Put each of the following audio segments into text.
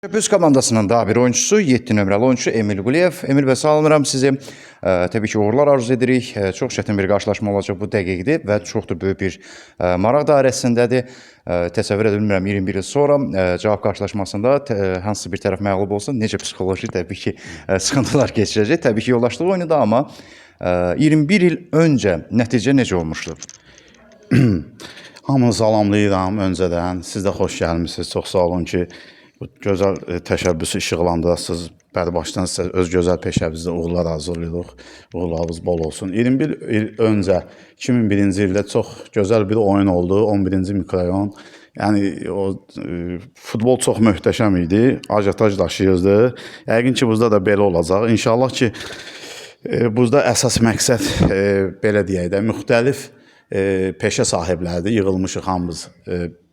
Öz komandasının daha bir oyuncusu 7 nömrəli oyuncu Emil Quliyev. Emil bəy, salamlayıram sizi. Təbii ki, uğurlar arzu edirik. Çox çətin bir qarşılaşma olacaq bu dəqiqdir və çox da böyük bir maraq dairəsindədir. Təsəvvür edə bilmirəm 21 il sonra cavab qarşılaşmasında hansı bir tərəf məğlub olsa, necə psixoloji təbii ki, sıxıntılar keçirəcək. Təbii ki, yoldaşlıq oyunu da, amma 21 il öncə nəticə necə olmuşdur? Hamını salamlayıram öncədən. Siz də xoş gəlmisiniz. Çox sağ olun ki, bu gözəl təşəbbüsü işıqlandırasınız. Bərbaşdan sizə öz gözəl peşəvizdə uğurlar arzulayırıq. Uğurlarınız bol olsun. 21 il öncə 2001-ci ildə çox gözəl bir oyun oldu. 11-ci mikrorayon. Yəni o futbol çox möhtəşəm idi. Ajotaj daşıyırdı. Yəqin ki, buzda da belə olacaq. İnşallah ki, buzda əsas məqsəd belə deyək də müxtəlif peşə sahibləridir. Yığılmışıq hamımız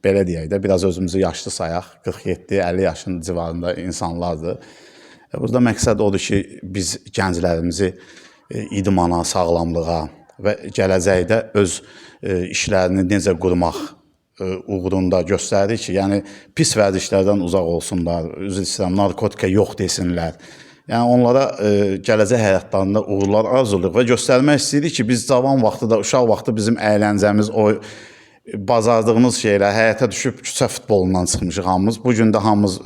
belə deyək də, biraz özümüzü yaşlı sayaq, 47-50 yaşın civarında insanlardır. Burada məqsəd odur ki, biz gənclərimizi idmana, sağlamlığa və gələcəkdə öz işlərini necə qurmaq uğrunda göstərir ki, yəni pis vərdişlərdən uzaq olsunlar, üzr istəyirəm, narkotika yox desinlər. Yəni onlara gələcək həyatlarında uğurlar arzuluq və göstərmək istəyirik ki, biz cavan vaxtı da, uşaq vaxtı bizim əyləncəmiz, o bazardığımız şeylər, həyata düşüb küçə futbolundan çıxmışıq hamımız. Bugün də hamımız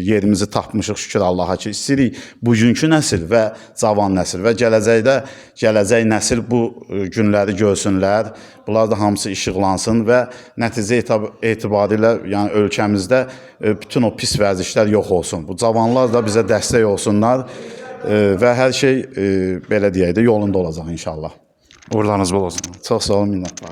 yerimizi tapmışıq, şükür Allaha ki, istəyirik bugünkü nəsil və cavan nəsil və gələcək nəsil bu günləri görsünlər. Bunlar da hamısı işıqlansın və nəticə etibarilə yəni ölkəmizdə bütün o pis vərdişlər yox olsun. Bu cavanlar da bizə dəstək olsunlar və hər şey belə deyək də yolunda olacaq inşallah. Uğurlarınız bol olsun. Çox sağ olun, minnətdarım.